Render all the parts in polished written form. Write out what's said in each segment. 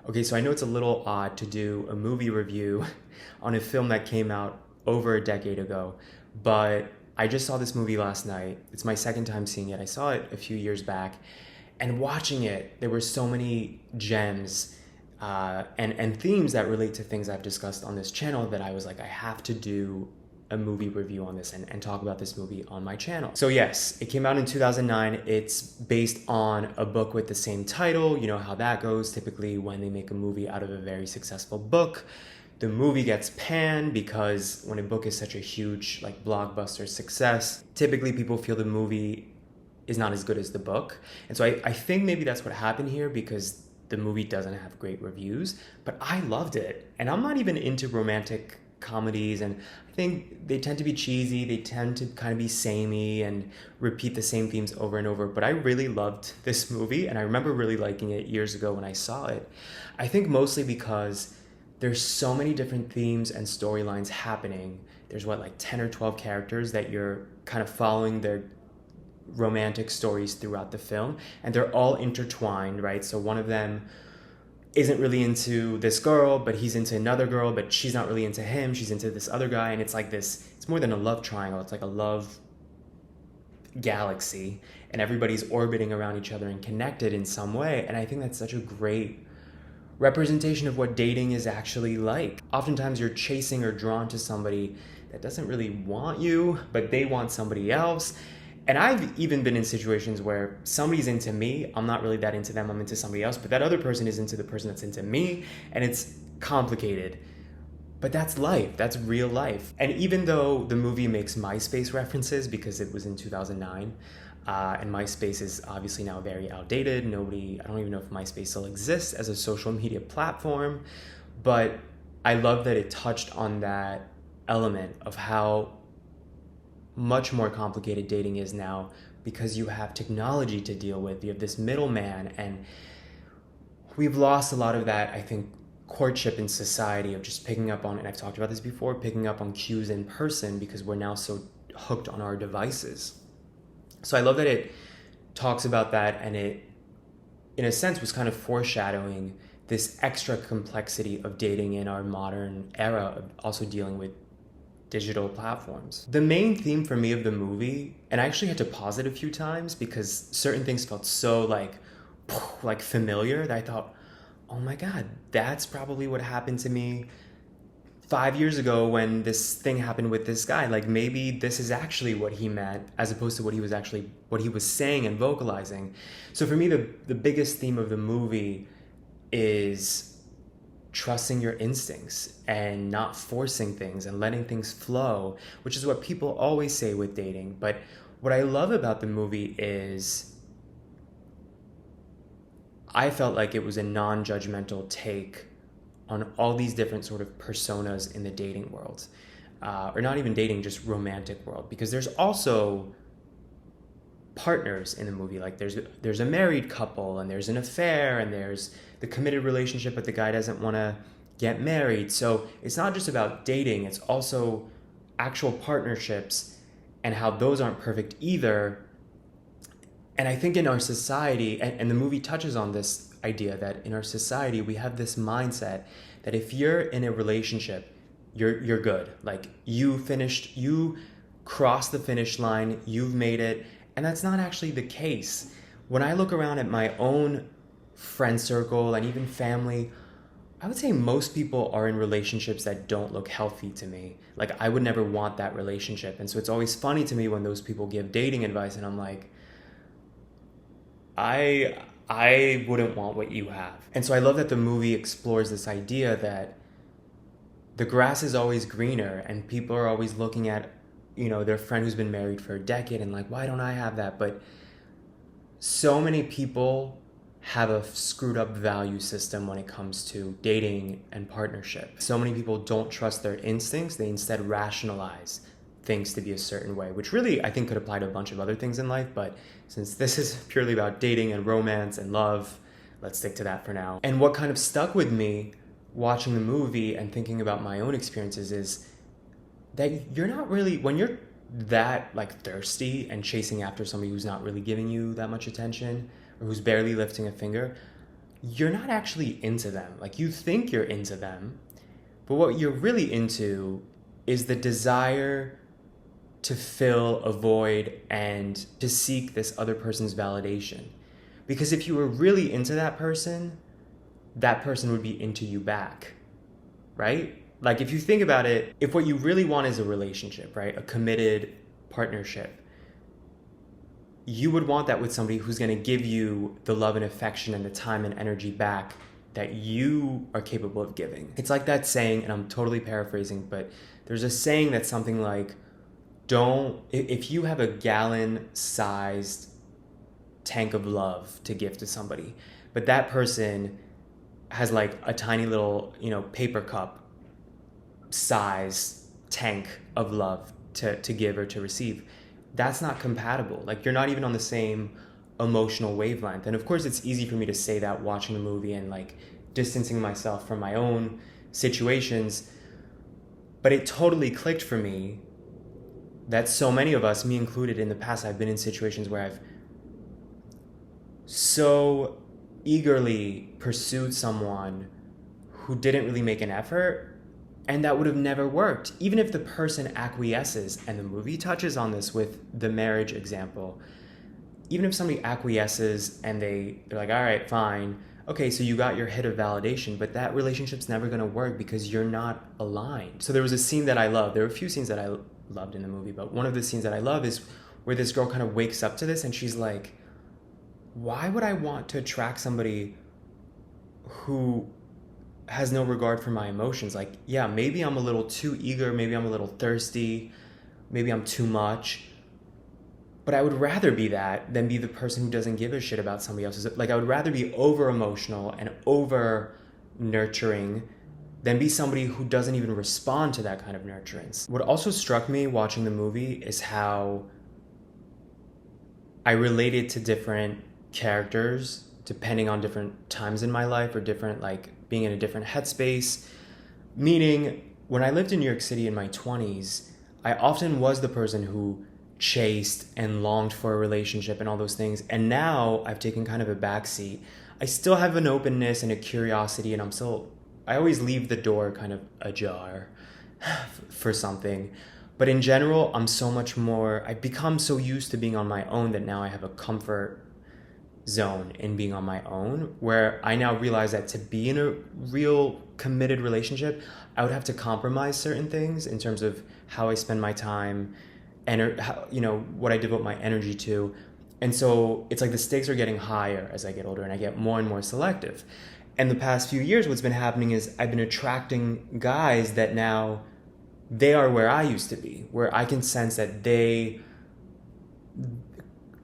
Okay, so I know it's a little odd to do a movie review on a film that came out over a decade ago, but I just saw this movie last night. It's my second time seeing it. I saw it a few years back, and watching it, there were so many gems and themes that relate to things I've discussed on this channel that I was like, I have to do a movie review on this and talk about this movie on my channel. So yes, it came out in 2009. It's based on a book with the same title. You know how that goes. Typically when they make a movie out of a very successful book, the movie gets panned because when a book is such a huge like blockbuster success, typically people feel the movie is not as good as the book. And so I think maybe that's what happened here because the movie doesn't have great reviews, but I loved it. And I'm not even into romantic comedies, and I think they tend to be cheesy, they tend to kind of be samey and repeat the same themes over and over, but I really loved this movie and I remember really liking it years ago when I saw it. I think mostly because there's so many different themes and storylines happening. There's like 10 or 12 characters that you're kind of following their romantic stories throughout the film, and they're all intertwined, right? So one of them isn't really into this girl, but he's into another girl, but she's not really into him, she's into this other guy, and it's like this, it's more than a love triangle, it's like a love galaxy, and everybody's orbiting around each other and connected in some way. And I think that's such a great representation of what dating is actually like. Oftentimes you're chasing or drawn to somebody that doesn't really want you, but they want somebody else. And I've even been in situations where somebody's into me, I'm not really that into them, I'm into somebody else, but that other person is into the person that's into me, and it's complicated. But that's life, that's real life. And even though the movie makes MySpace references because it was in 2009, and MySpace is obviously now very outdated, I don't even know if MySpace still exists as a social media platform, but I love that it touched on that element of how much more complicated dating is now because you have technology to deal with. You have this middleman, and we've lost a lot of that, I think, courtship in society of just picking up on, and I've talked about this before, picking up on cues in person because we're now so hooked on our devices. So I love that it talks about that, and it, in a sense, was kind of foreshadowing this extra complexity of dating in our modern era of also dealing with digital platforms. The main theme for me of the movie, and I actually had to pause it a few times because certain things felt so like familiar that I thought, oh my God, that's probably what happened to me 5 years ago when this thing happened with this guy. Like maybe this is actually what he meant as opposed to what he was saying and vocalizing. So for me, the biggest theme of the movie is trusting your instincts and not forcing things and letting things flow, which is what people always say with dating. But what I love about the movie is I felt like it was a non-judgmental take on all these different sort of personas in the dating world, or not even dating, just romantic world, because there's also partners in the movie. Like there's a married couple, and there's an affair, and there's the committed relationship, but the guy doesn't want to get married. So it's not just about dating, it's also actual partnerships and how those aren't perfect either. And I think in our society, and the movie touches on this idea that in our society, we have this mindset that if you're in a relationship, you're good. Like you crossed the finish line, you've made it. And that's not actually the case. When I look around at my own friend circle and even family, I would say most people are in relationships that don't look healthy to me. Like I would never want that relationship. And so it's always funny to me when those people give dating advice and I'm like, I wouldn't want what you have. And so I love that the movie explores this idea that the grass is always greener, and people are always looking at, their friend who's been married for a decade and like, why don't I have that? But so many people have a screwed up value system when it comes to dating and partnership. So many people don't trust their instincts. They instead rationalize things to be a certain way, which really I think could apply to a bunch of other things in life. But since this is purely about dating and romance and love, let's stick to that for now. And what kind of stuck with me watching the movie and thinking about my own experiences is that you're not really, when you're that like thirsty and chasing after somebody who's not really giving you that much attention or who's barely lifting a finger, you're not actually into them. Like, you think you're into them, but what you're really into is the desire to fill a void and to seek this other person's validation. Because if you were really into that person would be into you back, right? Like, if you think about it, if what you really want is a relationship, right? A committed partnership, you would want that with somebody who's going to give you the love and affection and the time and energy back that you are capable of giving. It's like that saying, and I'm totally paraphrasing, but there's a saying that's something like, if you have a gallon-sized tank of love to give to somebody, but that person has like a tiny little, paper cup size tank of love to give or to receive, that's not compatible. Like, you're not even on the same emotional wavelength. And of course, it's easy for me to say that watching the movie and like distancing myself from my own situations, but it totally clicked for me that so many of us, me included, in the past, I've been in situations where I've so eagerly pursued someone who didn't really make an effort, and that would have never worked. Even if the person acquiesces, and the movie touches on this with the marriage example, even if somebody acquiesces and they're like, all right, fine, okay, so you got your hit of validation, but that relationship's never gonna work because you're not aligned. So there was a scene that I loved. There were a few scenes that I loved in the movie, but one of the scenes that I love is where this girl kind of wakes up to this and she's like, why would I want to attract somebody who has no regard for my emotions? Like, yeah, maybe I'm a little too eager, maybe I'm a little thirsty, maybe I'm too much, but I would rather be that than be the person who doesn't give a shit about somebody else's. Like, I would rather be over emotional and over nurturing than be somebody who doesn't even respond to that kind of nurturance. What also struck me watching the movie is how I related to different characters depending on different times in my life, or different, like, being in a different headspace. Meaning, when I lived in New York City in my 20s, I often was the person who chased and longed for a relationship and all those things. And now I've taken kind of a backseat. I still have an openness and a curiosity, and I always leave the door kind of ajar for something. But in general, I've become so used to being on my own that now I have a comfort zone in being on my own, where I now realize that to be in a real committed relationship, I would have to compromise certain things in terms of how I spend my time and what I devote my energy to. And so it's like the stakes are getting higher as I get older and I get more and more selective. And the past few years, what's been happening is I've been attracting guys that now they are where I used to be, where I can sense that they,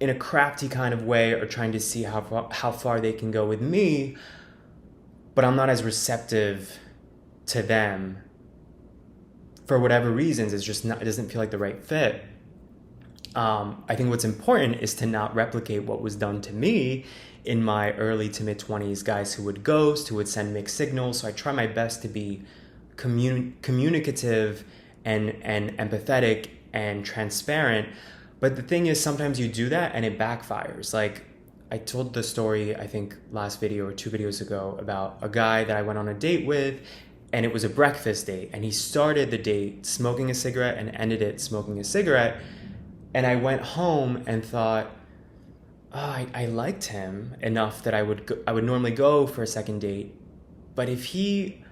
in a crafty kind of way, are trying to see how far they can go with me, but I'm not as receptive to them for whatever reasons. It doesn't feel like the right fit. I think what's important is to not replicate what was done to me in my early to mid 20s, guys who would ghost, who would send mixed signals. So I try my best to be communicative and empathetic and transparent. But the thing is, sometimes you do that and it backfires. Like, I told the story, I think last video or 2 videos ago, about a guy that I went on a date with, and it was a breakfast date, and he started the date smoking a cigarette and ended it smoking a cigarette. And I went home and thought, I liked him enough that I would normally go for a second date. But if he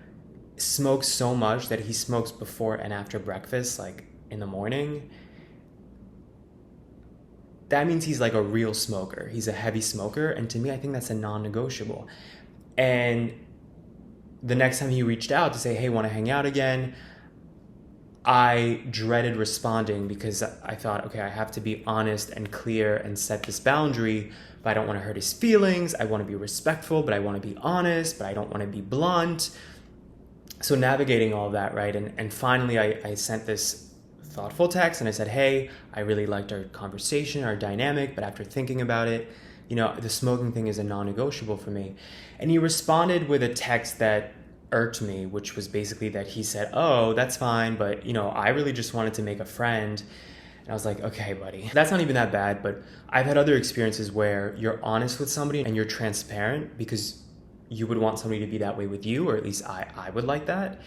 smokes so much that he smokes before and after breakfast, like in the morning, that means he's like a real smoker. He's a heavy smoker. And to me, I think that's a non-negotiable. And the next time he reached out to say, hey, want to hang out again, I dreaded responding because I thought, okay, I have to be honest and clear and set this boundary, but I don't want to hurt his feelings. I want to be respectful, but I want to be honest, but I don't want to be blunt. So navigating all of that, right? And finally, I sent this thoughtful text and I said, hey, I really liked our conversation, our dynamic, but after thinking about it, the smoking thing is a non-negotiable for me. And he responded with a text that irked me, which was basically that he said, oh, that's fine, but I really just wanted to make a friend. And I was like, okay, buddy, that's not even that bad. But I've had other experiences where you're honest with somebody and you're transparent because you would want somebody to be that way with you, or at least I would like that.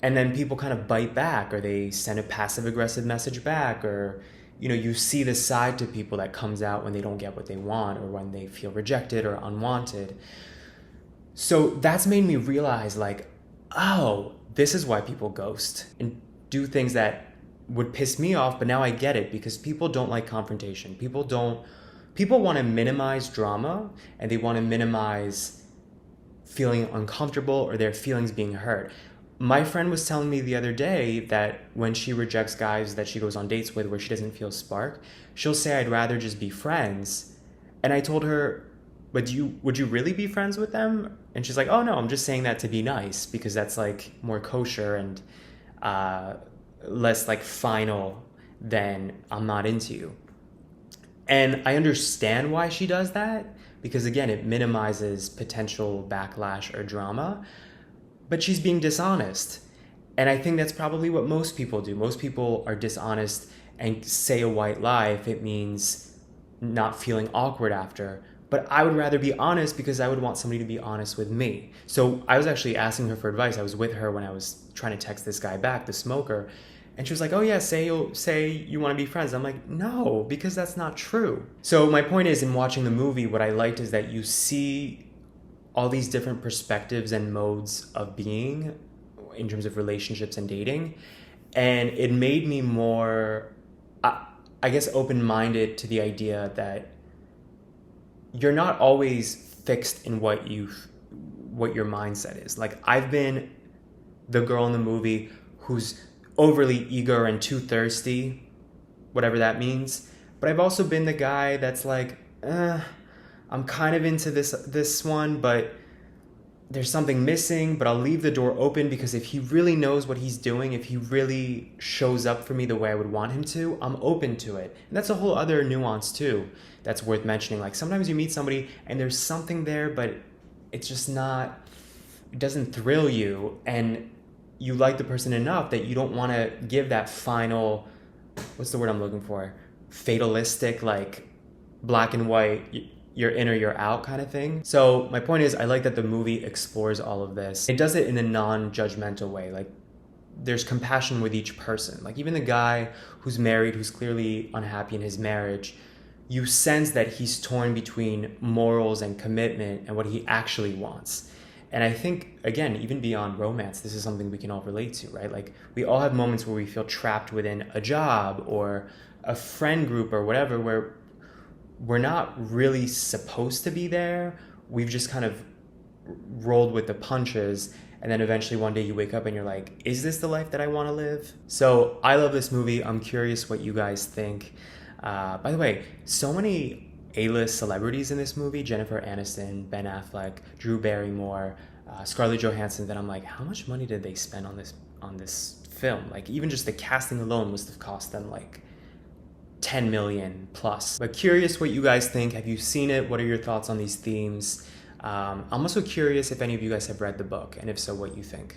And then people kind of bite back, or they send a passive aggressive message back, or you see the side to people that comes out when they don't get what they want, or when they feel rejected or unwanted. So that's made me realize, like, oh, this is why people ghost and do things that would piss me off, but now I get it, because people don't like confrontation. People want to minimize drama, and they want to minimize feeling uncomfortable or their feelings being hurt. My friend was telling me the other day that when she rejects guys that she goes on dates with where she doesn't feel spark, she'll say, I'd rather just be friends. And I told her, but would you really be friends with them? And she's like, oh no, I'm just saying that to be nice, because that's like more kosher and less like final than I'm not into you. And I understand why she does that, because again, it minimizes potential backlash or drama, but she's being dishonest. And I think that's probably what most people do. Most people are dishonest and say a white lie if it means not feeling awkward after. But I would rather be honest, because I would want somebody to be honest with me. So I was actually asking her for advice. I was with her when I was trying to text this guy back, the smoker. And she was like, oh yeah, say you want to be friends. I'm like, no, because that's not true. So my point is, in watching the movie, what I liked is that you see all these different perspectives and modes of being in terms of relationships and dating. And it made me more, I guess, open-minded to the idea that you're not always fixed in what your mindset is. Like, I've been the girl in the movie who's overly eager and too thirsty, whatever that means. But I've also been the guy that's like, I'm kind of into this one, but there's something missing, but I'll leave the door open, because if he really knows what he's doing, if he really shows up for me the way I would want him to, I'm open to it. And that's a whole other nuance too that's worth mentioning. Like, sometimes you meet somebody and there's something there, but it's just not, it doesn't thrill you, and you like the person enough that you don't want to give that final, what's the word I'm looking for? Fatalistic, like black and white, you're in or you're out kind of thing. So my point is, I like that the movie explores all of this. It does it in a non-judgmental way. Like, there's compassion with each person. Like, even the guy who's married, who's clearly unhappy in his marriage, you sense that he's torn between morals and commitment and what he actually wants. And I think, again, even beyond romance, this is something we can all relate to, right? Like, we all have moments where we feel trapped within a job or a friend group or whatever, where we're not really supposed to be there. We've just kind of rolled with the punches. And then eventually one day you wake up and you're like, is this the life that I want to live? So I love this movie. I'm curious what you guys think. By the way, so many A-list celebrities in this movie: Jennifer Aniston, Ben Affleck, Drew Barrymore, Scarlett Johansson, that I'm like, how much money did they spend on this film? Like, even just the casting alone must have cost them like 10 million plus. But curious what you guys think. Have you seen it? What are your thoughts on these themes? I'm also curious if any of you guys have read the book, and if so, what you think.